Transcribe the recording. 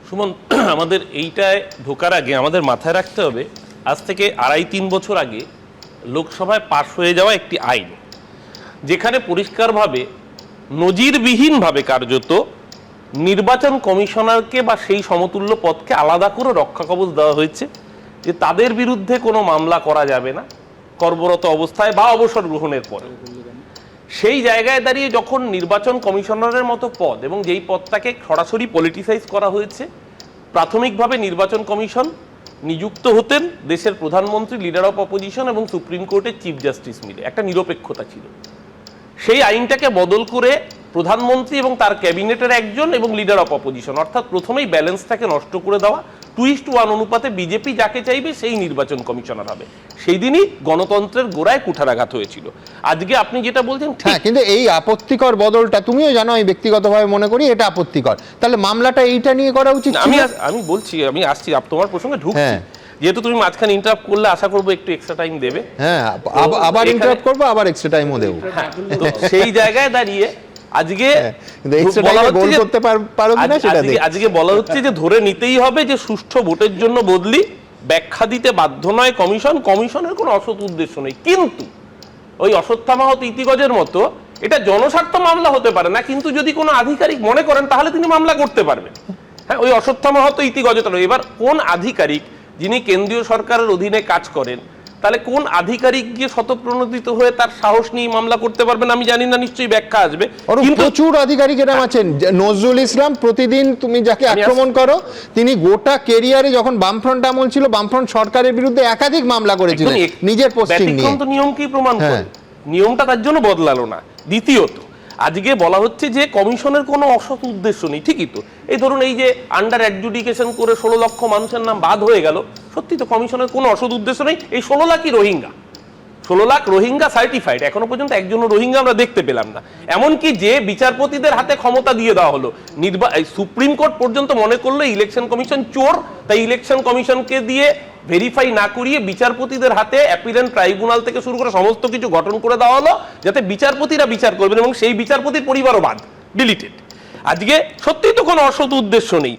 সুমন, আমাদের এইটায় ঢোকার আগে আমাদের মাথায় রাখতে হবে আজ থেকে 2.5-3 বছর আগে লোকসভায় পাশ হয়ে যাওয়া একটি আইন, যেখানে পরিষ্কারভাবে নজিরবিহীনভাবে কার্যত নির্বাচন কমিশনারকে বা সেই সমতুল্য পদকে আলাদা করে রক্ষা কবচ দেওয়া হয়েছে যে তাদের বিরুদ্ধে কোনো মামলা করা যাবে না কর্মরত অবস্থায় বা অবসর গ্রহণের পরে। সেই জায়গায় দাঁড়িয়ে যখন নির্বাচন কমিশনারের মতো পদ এবং যেই পদটাকে সরাসরি পলিটিসাইজ করা হয়েছে, প্রাথমিকভাবে নির্বাচন কমিশন নিযুক্ত হতেন দেশের প্রধানমন্ত্রী, লিডার অফ অপোজিশন এবং সুপ্রিম কোর্টের চিফ জাস্টিস মিলে, একটা নিরপেক্ষতা ছিল। সেই আইনটাকে বদল করে প্রধানমন্ত্রী এবং তার ক্যাবিনেটের একজন এবং লিডার অফ অপোজিশন, অর্থাৎ প্রথমেই ব্যালেন্সটাকে নষ্ট করে দেওয়া, 2:1 অনুপাতে বিজেপি যাকে চাইবে সেই নির্বাচন কমিশনার হবে। সেই দিনই গণতন্ত্রের গোড়ায় কুঠারাঘাত হয়েছিল। আজকে আপনি যেটা বলছেন ঠিক, কিন্তু এই আপত্তিকর বদলটা তুমিও জানো, আমি ব্যক্তিগতভাবে মনে করি এটা আপত্তিকর। তাহলে মামলাটা এইটা নিয়ে করা উচিত। আমি বলছি, আমি আসছি তোমার প্রসঙ্গে ঢুকছি। যেহেতু তুমি মাঝখানে ইন্টারাপ্ট করলে, আশা করবো একটু এক্সট্রা টাইম দেবে। হ্যাঁ, আবার ইন্টারাপ্ট করবো, আবার এক্সট্রা টাইমও দেবো। তো সেই জায়গায় দাঁড়িয়ে আজকে আজকে বলা হচ্ছে যে ধরে নিতেই হবে যে সুষ্ঠু ভোটের জন্য বদলি ব্যাখ্যা দিতে বাধ্য নয় কমিশন, কমিশনের কোনো অসৎ উদ্দেশ্য নেই। কিন্তু ওই অশ্বত্থামাহত ইতিগজের মতো এটা জনস্বার্থ মামলা হতে পারে না, কিন্তু যদি কোনো আধিকারিক মনে করেন তাহলে তিনি মামলা করতে পারবেন। হ্যাঁ, ওই অশ্বত্থামাহত ইতিগজটা। এবার কোন আধিকারিক যিনি কেন্দ্রীয় সরকারের অধীনে কাজ করেন, তাহলে কোন আধিকারিক গিয়ে শতপ্রণোদিত হয়ে তার সাহস নিয়ে মামলা করতে পারবেন আমি জানি না, নিশ্চয়ই ব্যাখ্যা আসবে। কিন্তু প্রচুর আধিকারিক এরকম আছেন। নজরুল ইসলাম, প্রতিদিন তুমি যাকে আক্রমণ করো, তিনি গোটা কেরিয়ারে যখন বামফ্রন্ট আমল ছিল, বামফ্রন্ট সরকারের বিরুদ্ধে একাধিক মামলা করেছিলেন নিজের পোস্টিং নিয়ে। তো নিয়মকেই প্রমাণ করে, নিয়মটা তার জন্য বদলালো না। দ্বিতীয়ত, আজকে বলা হচ্ছে যে কমিশনের কোনো অসৎ উদ্দেশ্য নেই। ঠিকই তো, এই ধরুন এই যে আন্ডার অ্যাডজুডিকেশন করে 16 লক্ষ মানুষের নাম বাদ হয়ে গেল, সত্যি তো কমিশনের কোনো অসৎ উদ্দেশ্য নেই। এই 16 লাখই রোহিঙ্গা, 16 লাখ রোহিঙ্গা সার্টিফাইড, এখনো পর্যন্ত একজনও রোহিঙ্গা আমরা দেখতে পেলাম না। এমনকি যে বিচারপতিদের হাতে ক্ষমতা দিয়ে দেওয়া হলো, সুপ্রিম কোর্ট পর্যন্ত মনে করলো ইলেকশন কমিশন চোর, তাই ইলেকশন কমিশনকে দিয়ে ভেরিফাই না করিয়ে বিচারপতিদের হাতে অ্যাপিলেন্ট ট্রাইব্যুনাল থেকে শুরু করে সমস্ত কিছু গঠন করে দেওয়া হলো, যাতে বিচারপতিরা বিচার করবেন এবং সেই বিচারপতির পরিবারও বাদ, ডিলিটেড। আজকে সত্যিই তো কোনো অসৎ উদ্দেশ্য নেই।